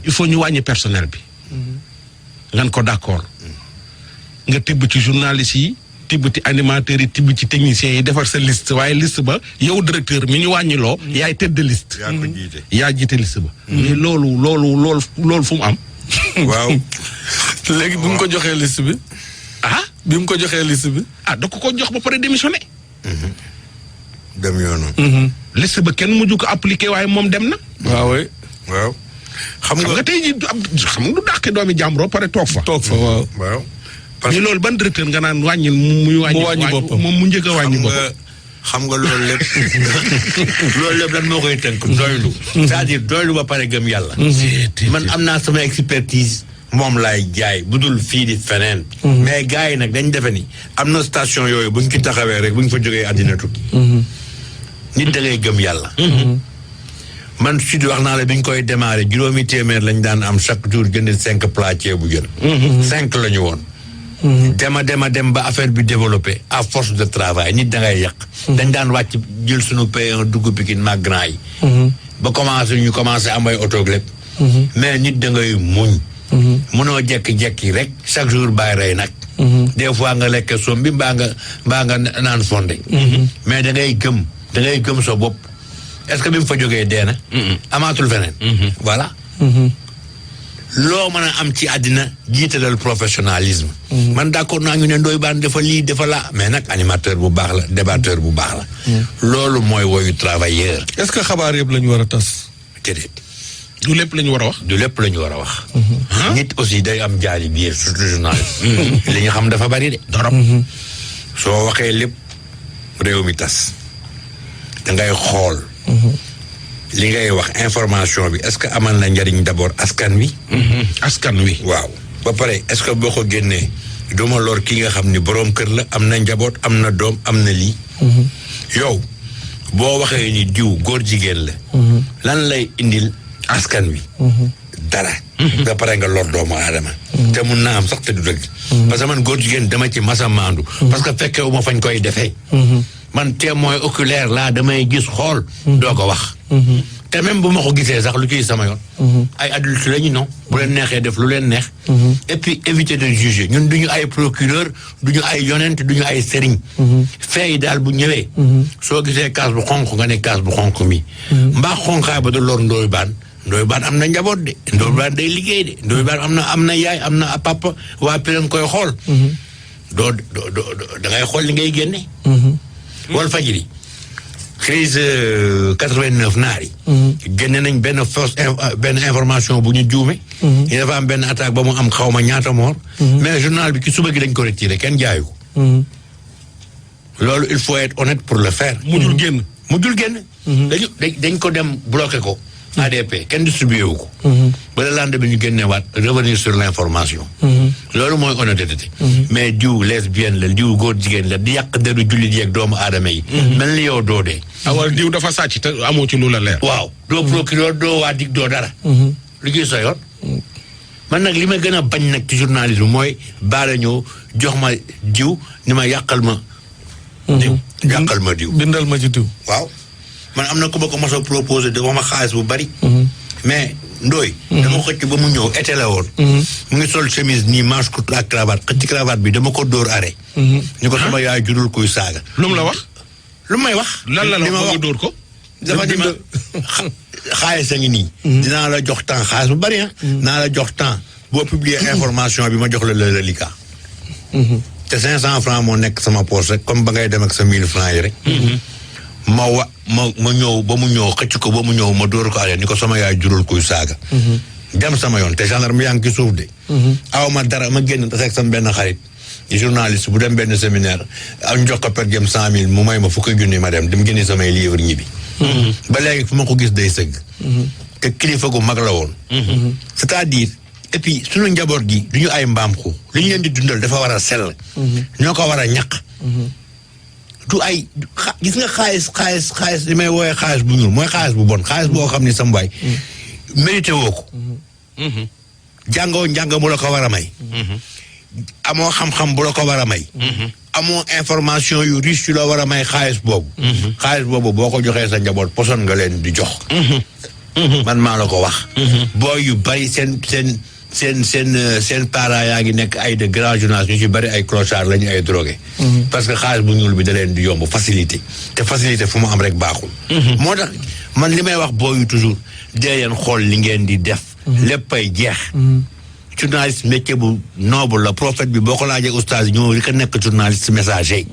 il faut ñu wàññi personnel bi. ngan ko d'accord. nga tibb ci journalistes yi tibb ci animateurs yi tibb ci techniciens yi defar sa liste waaye liste ba yow directeur mi ñu wàññiloo. yaay tête de liste. yaa ko jiite. yaa jiite liste ba. mais loolu fu mu am. waaw. léegi bi mu ko joxee liste bi. bi mu ko joxee liste bi. da ko jox ba pare démissionné. dem yoonu. liste ba kenn mujj ko appliqué waaye moom dem na. waaw. xam nga tey jii xam nga du dàqe doomi jàmbur pare toog fa. waaw. mais loolu ban directeur nga naan wàññil muy wàññi boppam moom mu njëkk a wàññi boppam. xam nga loolu lépp loolu lépp lan moo koy tënk doylu c'est-à-dire doylu ba pare gëm yàlla. man am naa sama expertise moom laay jaay bu dul fii di feneen. mais gars yi nag dañ defe ni am na station yooyu buñ ci taxawee rek buñ fa jógee àddina tukki. nit da ngay gëm yàlla. man sud wax naa la bi ñu koy démarré 500 lañ daan am chaque jour jënd 5 plats ceebu jën. 5 la ñu woon. dem ba affaire bi développé à force de travail nit da ngay yàq. dañ daan wàcc jël suñu P1 dugg Pikine mag grand yi. ba ñu commencé am ay oto lépp. mais nit da ngay muñ. mënoo jekki-jekki rek chaque jour bàyyi rey nag. des fois nga lekk som bi mbaa nga naan fondé. mais da ngay gëm sa bopp. est-ce que bi mu fa jógee dee na. amaatul feneen. voilà. loo mën a am ci àddina jiitalal professionnalisme. man d'accord naa ñu ne Ndoye Bane dafa lii dafa laa mais nag animateur bu baax la débatteur bu baax la. loolu mooy woyu travailleur. est-ce que xabaar yëpp la ñu war a tas. déedéet. du lépp la ñu war a wax. du lépp la ñu war a wax. nit aussi day am jaali biir surtout journaliste. li ñu xam dafa bari de. torop soo waxee lépp réew mi tas. da ngay xool. li ngay wax information bi est-ce que amal na njariñ d'abord askan wi. askan wi. waaw ba pare est-ce que boo ko génnee duma lor ki nga xam ni boroom kër la am na njaboot am na doom am na lii. yow boo waxee ni diw góor jigéen la. lan lay indil askan wi. dara. ba pare nga lor doomu aadama. te mun naa am sax te du dëgg. parce que man góor jigéen dama ci masa maandu. parce que fekkewu ma fañ koy defee. man témoin oculaire laa damay gis xool. doo ko wax. te même bu ma ko gisee sax lu ciy sama yoon. ay adultes lañu non bu leen neexee def lu leen neex. et puis éviter de juger ñun duñu ay procureur duñu ay yonent duñu ay sëriñ. fee yi daal bu ñëwee. soo gisee kaas bu xonq nga ne kaas bu xonq mi. mbaa xonqaay ba du lor Ndoye Bane am na njaboot de. Ndoye Bane day liggéey de Ndoye Bane am na yaay am na papa waa Pirène koy xool. doo da ngay xool li ngay génne. Walf Fadjri crise 89 naar yi. génne nañ benn information bu ñu juume. ñu dafa am benn attaque ba mu am xaw ma ñaata moor. mais journal bi ci suba gi dañ ko retiré kenn jaayu ko. loolu il faut être honnête pour le faire. mujjul génn. dañ ko dem bloqué ko. ADP kenn distribué wu ko. ba le lendemain bi ñu génneewaat revenir sur l'information. loolu mooy honnêteté. mais diw lesbienne la diw góor jigéen la di yàq deru jullit yeeg doomu aadama yi. mel ni yow doo dee. awal diw dafa sàcc te amoo ci lu la leer. waaw doo procureur doo waa dig doo dara. lu ciy sa yoon. man nag li ma gën a bañ nag ci journalisme mooy baala ñëw jox ma diw ni ma yàqal ma. yàqal ma diw. bindal ma ci diw. waaw. man am na ku ma ko mos a proposé de wax ma xaalis bu bari. mais Ndoye. dama xëcc ba mu ñëw été la woon. mu ngi sol chemise nii manche courte ak cravate xëcc cravate bi dama ko dóor arrêt. ñu ko sama yaay jurul kuy saaga. lu mu la wax. lu may wax. lan la wax nga dóor ko. dafa di ma xaalis a ngi nii. dinaa la jox temps xaalis bu bari ah. naa la jox temps boo publier information bi ma jox la le reliquat. te 500 francs moo nekk sama poche rek comme ba ngay dem ak sa 1000 francs yi rek. ma ñëw ba mu ñëw xëcc ko ba mu ñëw ma dóor ko ale ni ko sama yaay jurul kuy saaga. dem sama yoon te gendarme yaa ngi ci suuf de. aw ma dara ma génn taseeg sama benn xarit journaliste bu dem benn séminaire am jox ko per diem 100 000 mu may ma fukki junni ma dem génne samay livre ñibbi. ba léegi fu ma ko gis day sëgg. te kilifa gu mag la woon. c'est-à-dire et puis suñu njaboot gi du ñu ay mbaam xu li ñu leen di dundal dafa war a sell. ñoo ko war a ñaq. du ay gis nga xaalis li may woowee xaalis bu ñuul mooy xaalis bu bon xaalis boo xam ni sam waay mérité woo ko. jàngoo njàng mu la ko war a may. amoo xam-xam bu la ko war a may. amoo information yu riche yu la war a may xaalis boobu. xaalis boobu boo ko joxee sa njaboot poson nga leen di jox. man maa la ko wax. booy yu bari seen parents yaa ngi nekk ay de grands journalistes ñu ci bari ay clochards lañu ay drogué. parce que xaalis bu ñuul bi da leen di yomb facilité te facilité fu mu am rek baaxul. moo tax man li may wax booy yu toujours dee leen xool li ngeen di def. léppay jeex. journaliste métier bu noble la prophète bi boo ko laajee oustaz ñoo li ko nekk journaliste messager.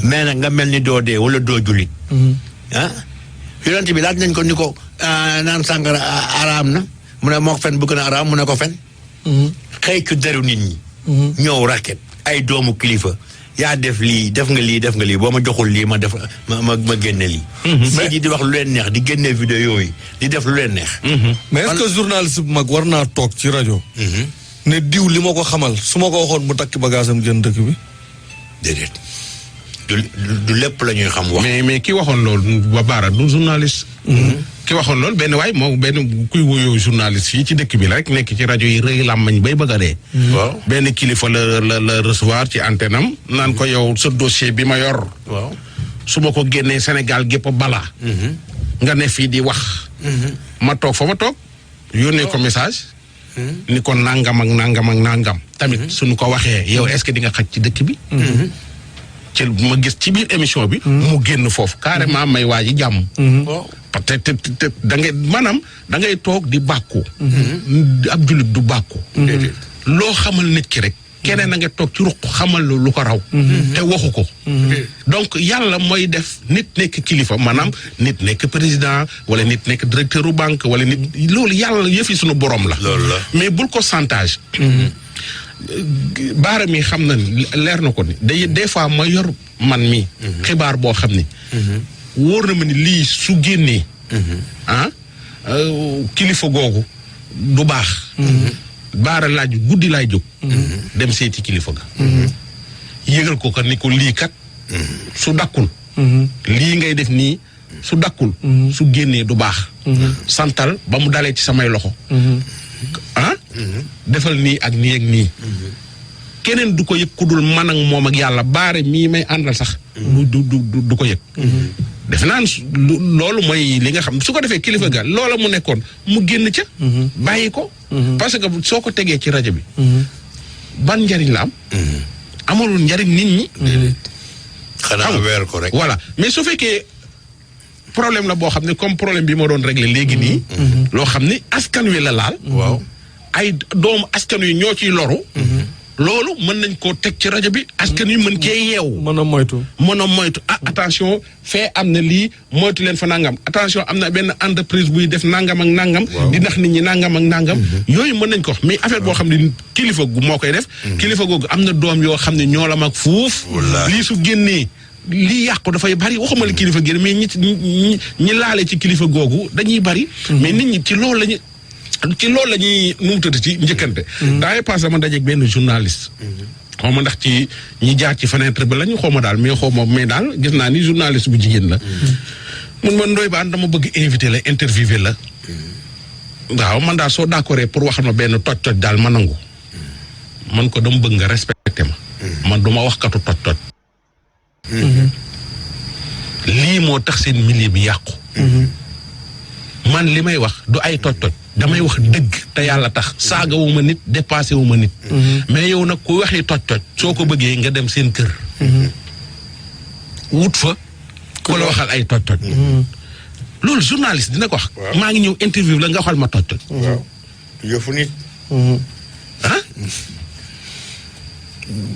mais nag nga mel ni doo dee wala doo jullit. yonent bi laaj nañ ko ni ko naan sàngara araam na mu ne moo fen bu gën a araam mu ne ko fen. xëy ku deru nit ñi. ñëw raket ay doomu kilifa yaa def lii def nga lii boo ma joxul lii ma def ma génne lii. mais di wax lu leen neex di génne vidéo yooyu di def lu leen neex. mais est-ce que journaliste bu mag war naa toog ci rajo. ne diw li ma ko xamal su ma ko waxoon mu takki bagaasam génn dëkk bi. déedéet du lépp la ñuy xam wax. mais ki waxoon loolu ba baara du journaliste. ki waxoon loolu benn waay moom benn kuy wuyoo journaliste fii ci dëkk bi la rek nekk ci rajo yi rëy làmmañ bay bëgg a dee. waaw benn kilifa la recevoir ci antenne am naan ko yow sa dossier bi ma yor. waaw su ma ko génnee Sénégal gépp bala. nga ne fii di wax. ma toog fa ma toog yónnee ko message. ni ko nangam ak nangam ak nangam. tamit suñu ko waxee yow est-ce que di nga xaj ci dëkk bi. ci ma gis ci biir émission bi. mu génn foofu carrément may waa ji jàmm. parce que te da ngay maanaam da ngay toog di bàkku. ab jullit du bàkku. loo xamal nit ki rek. keneen na nga toog ci ruq xamal lu ko raw. te waxu ko. donc yàlla mooy def nit nekk kilifa maanaam nit nekk président wala nit nekk directeur u banque wala nit loolu yàlla yëfi suñu borom la. loolu la mais bul ko chantage. baara mi xam na ni leer na ko ni des fois ma yor man mi xibaar boo xam ni. wóor na ma ni lii su génnee. kilifa googu du baax. baara laaj guddi laay jóg. dem seeti kilifa ga. yëgal ko ni ko lii kat. su dakkul. lii ngay def nii su dakkul. su génnee du baax. santal ba mu dalee ci samay loxo. defal nii ak nii ak nii. keneen du ko yëg ku dul man ak moom ak yàlla baare mii may àndal sax. du ko yëg. defe naa loolu mooy li nga xam su ko defee kilifa ga loola mu nekkoon mu génn ca. bàyyi ko. parce que soo ko tegee ci rajo bi. ban njariñ la am. amalul njariñ nit ñi. xanaa weer ko rek. voilà mais su fekkee problème la boo xam ne comme problème bi ma doon régler léegi nii. loo xam ni askan wi la laal. waaw ay doomu askan wi ñoo ciy loru. loolu mën nañ koo teg ci rajo bi askan wi mën cee yeewu. mën a moytu attention fee am na lii moytu leen fa nangam attention am na benn entreprise buy def nangam ak nangam. di nax nit ñi nangam ak nangam. yooyu mën nañ ko wax mais affaire boo xam ne kilifa gu moo koy def. kilifa googu am na doom yoo xam ne ñoo la mag fuuf. lii su génnee lii yàqu dafay bari waxuma la kilifa génn mais ñi laale ci kilifa googu dañuy bari. mais nit ñi ci loolu la ñuy nu mu tëdd ci njëkkante. daay passé ma dajeeg benn journaliste. xaw ma ndax ci ñi jaar ci fenêtre ba la ñu xaw ma daal mais daal gis naa ni journaliste bu jigéen la. mun ma Ndoye Bane dama bëgg invité la interviewé la. waaw man daal soo d'accordé pour wax ma benn toj-toj daal ma nangu. man ko dama bëgg nga respecté ma. man du ma wax katu toj-toj. lii moo tax seen milieu bi yàqu. man li may wax du ay toj-toj. damay wax dëgg te yàlla tax saaga wu ma nit dépassé wu ma nit. mais yow nag ku waxee toj-toj soo ko bëggee nga dem seen kër. wut fa ku la waxal ay toj-toj. loolu journaliste dina ko wax. maa ngi ñëw interview la nga waxal ma toj-toj. waaw yëfu nit.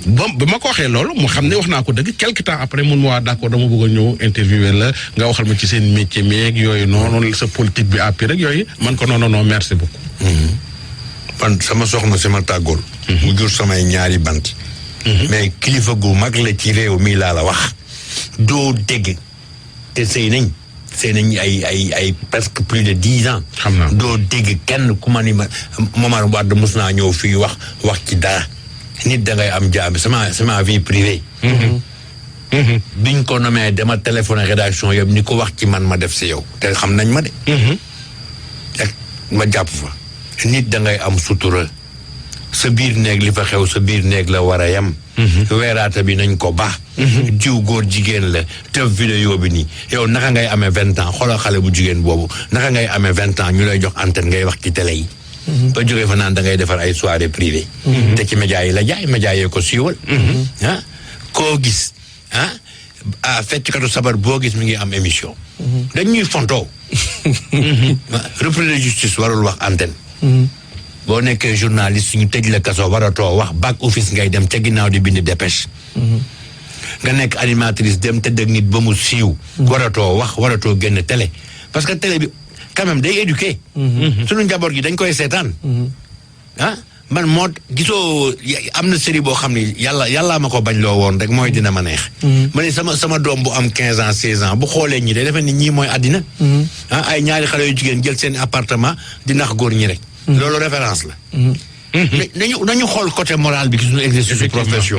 ba ma ko waxee loolu mu xam ne wax naa ko dëgg quelque temps après mun ma waa d'accord dama bëgg a ñëw interviewer la nga waxal ma ci seen métier meeg yooyu noonu sa politique bi àppi rek yooyu man ko non merci beaucoup. man sama soxna si ma tàggool. mu jur samay ñaari bant. mais kilifa gu mag la ci réew mi laa la wax. doo dégg te sëy nañ ay presque plus de 10 ans. xam naa doo dégg kenn ku ma ni ma Momar Wade mus naa ñëw fii wax ci dara. nit da ngay am jaam sama vie privée. biñ ko nommé dama téléphoné rédaction yëpp ni ko wax ci man ma def si yow te xam nañ ma de. ak ma jàpp fa. nit da ngay am sutura sa biir néeg li fa xew sa biir néeg la war a yem. weeraata bi nañ ko baax. jiw góor jigéen la tëb vidéo bi nii yow naka ngay amee 20 ans xoolal xale bu jigéen boobu naka ngay amee 20 ans ñu lay jox antenne ngay wax ci télé yi. ba jógee fa naan da ngay defar ay soirée privée. te ci média yi la jaay média yee ko siiwal. ah koo gis fecckatu sabar boo gis mi ngi am émission. dañ ñuy fontoo. repris de justice warul wax antenne. boo nekkee journaliste ñu tëj la kaso waratoo wax back office ngay dem ca ginnaaw di bind dépêche. nga nekk animatrice dem tëdd ak nit ba mu siiw. waratoo wax waratoo génn télé parce que télé bi quand même day éduquer. sunu njaboot gi dañ koy seetaan. man moo gisoo am na série boo xam ne yàllaa ma ko bañ loo woon rek mooy dina ma neex. ma ne sama doom bu am 15 ans 16 ans bu xoolee ñi day defe ni ñii mooy àddina. ay ñaari xale yu jigéen jël seen appartement di nax góor ñi rek. loolu référence la. nañu xool côté moral bi ci suñu exercice de profession.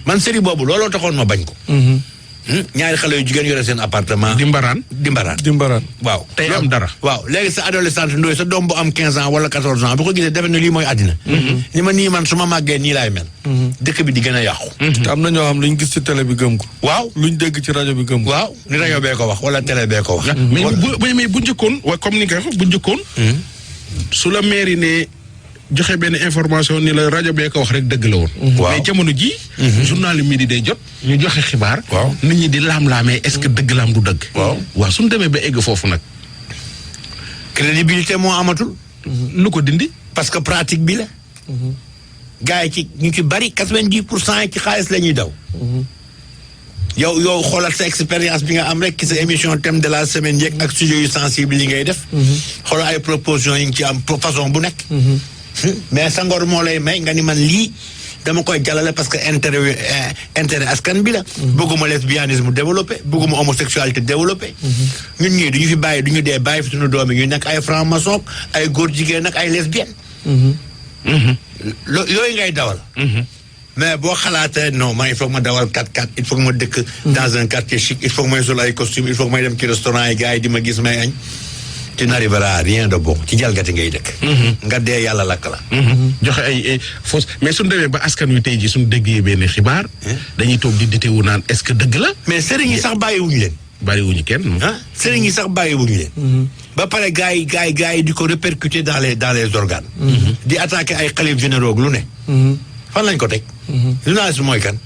man série boobu looloo taxoon ma bañ ko. ñaari xale yu jigéen yore seen appartement. dimbaraan. waaw tey am dara. waaw léegi sa adolescente ndooy sa doom bu am 15 ans wala 14 ans bu ko gisee defe ne lii mooy àddina. ni ma nii man su ma màggee nii laay mel. dëkk bi di gën a yàqu. te am na ñoo xam luñ gis ci télé bi gëm ko. waaw luñ dégg ci rajo bi gëm ko. waaw ni rajo bee ko wax wala télé bee ko wax. mais bu njëkkoon waaye comme ni nga ko bu njëkkoon. su la mairie ne joxe benn information ni la rajo bee ko wax rek dëgg la woon. mais jamono ji journal midi day jot ñu joxe xibaar. nit ñi di laam-laamee est-ce que dëgg laam du dëgg. waaw suñu demee ba egg foofu nag. crédibilité moo amatul. lu ko dindi. parce que pratique bi la. gars yi ci ñu ci bari 90% yi ci xaalis la ñuy daw. yow xoolal sa expérience bi nga am rek ci sa émission thème de la semaine yeeg ak sujet yu sensible yi ngay def. xoolal ay propositions yi nga ci am façon bu nekk. mais sa ngor moo lay may nga ni man lii dama koy jàllale parce que intérêt askan bi la. bëgguma lesbianisme développé bëgguma homosexualité développé. ñun ñii du ñu fi bàyyi du ñu dee bàyyi fi suñu doom yi ñu nekk ay franc-maçon ay góor jigéen ak ay lesbiennes. yooyu ngay dawal. mais boo xalaatee non man il faut que ma dawal 4x4 il faut que ma dëkk dans un quartier chic il faut que may sol ay costume il faut que may dem ci restaurant yi gars yi di ma gis may añ. tu n'arriveras à rien de bon ci jalgati ngay dëkk. nga dee yàlla lakk la. joxe ay fausse mais suñu demee ba askan wi tey jii suñu déggee benn xibaar. dañuy toog di ditewu naan est-ce que dëgg la. mais sëriñ yi sax bàyyiwuñu leen. bàyyiwuñu kenn. sëriñ yi sax bàyyiwuñu leen. ba pare gars yi di ko répercuter dans les organes. di attaquer ay xalif généraux lu ne. fan lañ ko teg. journaliste mooy kan.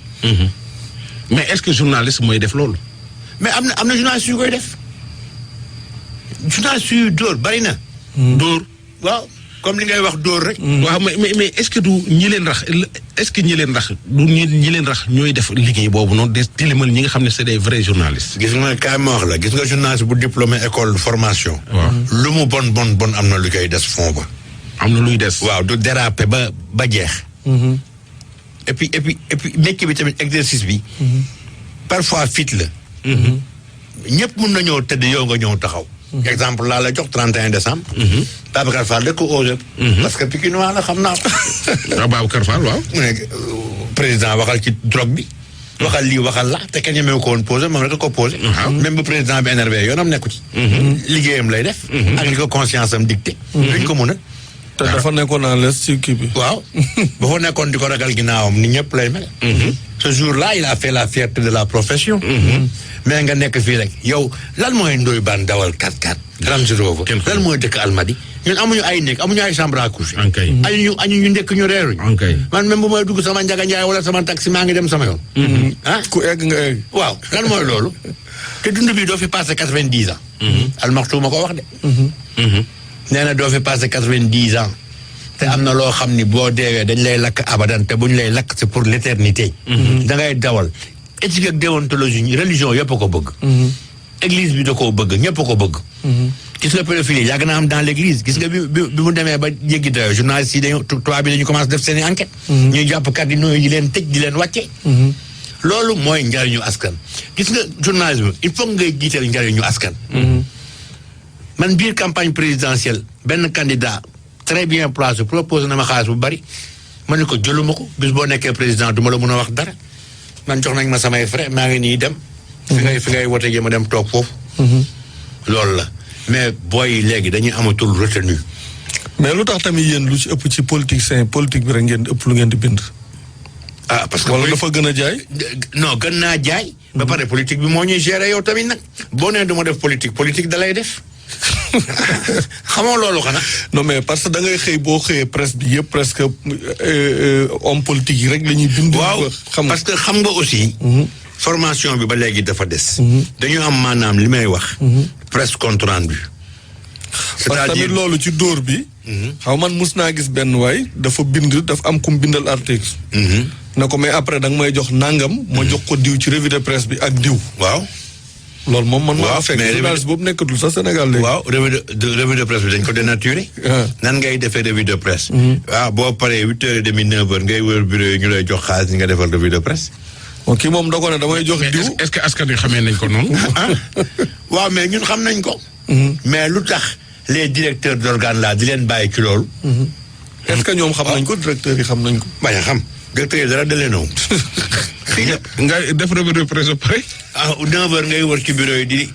mais est-ce que journaliste mooy def loolu. mais am na journaliste yu koy def. journaliste yu dóor bari na. dóor waaw comme li ngay wax dóor rek. waaw mais est-ce que du ñi leen rax est-ce que ñi leen rax du ñi leen rax ñooy def liggéey boobu noonu des tilimal ñi nga xam ne c'est des vrais journalistes. gis nga kaay ma wax la gis nga journaliste bu diplômé école formation. waaw lu mu bon am na lu koy des fond ba. am na luy des. waaw du déraper ba jeex. et puis métier bi tamit exercice bi. parfois fit la. ñëpp mun na ñëw tëdd yow nga ñëw taxaw. exemple laa la jox 31 décembre. Babacar Fall dëkk Osep. parce que Pikinois la xam naa ko. waaw Babacar Fall waaw. mu ne président waxal ci drogue bi. waxal lii waxal la te kenn ñemewu ko woon posé moom rek ko posé. même bu président bi énervé yoonam nekku ci. liggéeyam lay def. ak li ko conscience am dicté. duñ ko mën a. te dafa nekkoon en l'aise ci kii bi. waaw ba fa nekkoon di ko ragal ginnaawam ni ñëpp lay mel. ce jour-là il a fait la fierté de la profession. mais nga nekk fii rek yow lan mooy Ndoye Bane dawal 4x4. Range Rover lan mooy dëkk Almadi ñun amuñu ay néeg amuñu ay chambre à coucher. añu ñu ndekk ñu reeruñu. man même bu may dugg sama Njaga Njaay wala sama taxi maa ngi dem sama yoon. ku egg nga egg. waaw lan mooy loolu. te dund bi doo fi passé 90 ans. Almaxtu ma ko wax de. nee na doo fi passé 90 ans. te am na loo xam ni boo deewee dañ lay lakk abadan te buñ lay lakk c'est pour l'éternité. da ngay dawal. éthique ak déontologie religion yëpp a ko bëgg. église bi da koo bëgg ñëpp a ko bëgg. gis nga pédophilie yàgg na am dans l'église gis nga bi mu demee ba jéggi dayoo journalistes yi tubaab bi dañu commencé def seen i enquête. ñuy jàpp cardinaux yi di leen tëj di leen wàcce. loolu mooy njariñu askan. gis nga journalisme il faut ngay jiital njariñu askan. man biir campagne présidentielle benn candidat très bien placé proposé na ma xaalis bu bari ma ne ko jëluma ko bis boo nekkee président du ma la mën a wax dara. man jox nañ ma samay frais maa ngi nii dem. fi ngay wote ji ma dem toog foofu. loolu la mais booy léegi dañuy amatul retenu. mais lu tax tamit yéen lu ci ëpp ci politique bi rek ngeen ëpp lu ngeen di bind. ah parce que wala dafa gën a jaay. non gën naa jaay. ba pare politique bi moo ñuy gérer yow tamit nag. boo nee du ma def politique da lay def. xamoo loolu xanaa. non mais parce que da ngay xëy boo xëyee presse bi yëpp presque homme politique yi rek la ñuy bind. waaw parce que xam nga aussi. formation bi ba léegi dafa des. dañu am maanaam li may wax. presse compte rendu. parce que tamit loolu ci dóor bi. xaw man mus naa gis benn waay dafa am kum bindal article. na ko mais après da nga may jox nangam. ma jox ko diw ci revue de presse bi ak diw. waaw. loolu moom man maa waaw fekk mais journaliste boobu nekkatul sax Sénégal léegi. waaw revue de presse bi dañ ko dénaturé. nan ngay defee revue de presse. waaw boo paree 8h30 9h ngay wër bureau yi ñu lay jox xaalis nga defal revue de presse. kii moom da ko ne damay jox diw. est-ce que askan wi xamee nañ ko noonu. waaw mais ñun xam nañ ko. mais lu tax les directeurs d'organes là di leen bàyyi ci loolu. est-ce que ñoom xam nañ ko directeurs yi xam nañ ko. bañ a xam directeurs yi dara dalee noonu. nga def revue de presse ba pare. 9h ngay wër ci bureau yi di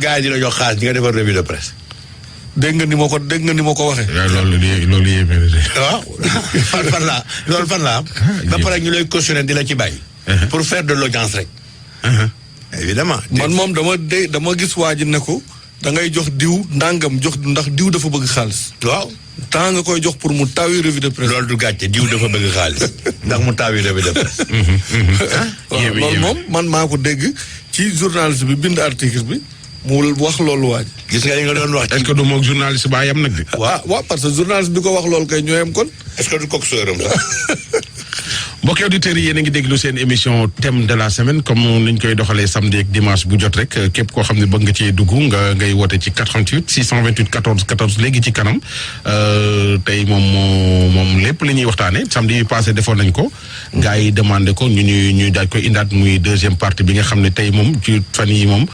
gars yi di la jox xaalis di nga defal revue de presse. dégg nga ni ma ko waxee. loolu yéeme na de. waaw fan la am. ba pare ñu lay cautionner di la ci bàyyi. pour faire de l'audience rek. évidemment. man moom dama gis waa ji ne ko da ngay jox diw ndàngam ndax diw dafa bëgg xaalis. waaw. temps nga koy jox pour mu taawi revue de presse. loolu du gàcce diw dafa bëgg xaalis ndax mu taawi revue de presse. loolu moom man maa ko dégg ci journaliste bi bind article bi mu wax loolu waa ji. gis nga li nga doon wax. est-ce que du moog journaliste ba yam nag de. waaw parce que journaliste bi ko wax loolu kay ñooyam kon. est-ce que du kooku sóoram sax. mbokki auditeurs yi yéen a ngi déglu seen émission thème de la semaine comme ni ñu koy doxalee samedi ak dimanche bu jot rek képp koo xam ne bëgg nga cee dugg ngay woote ci 88 628 14 14 léegi ci kanam tey moom lépp li ñuy waxtaane samedi passé defoon nañ ko. gars yi demandé ko ñu daaj koy indaat muy deuxième partie bi nga xam ne tey moom ci fan yi moom.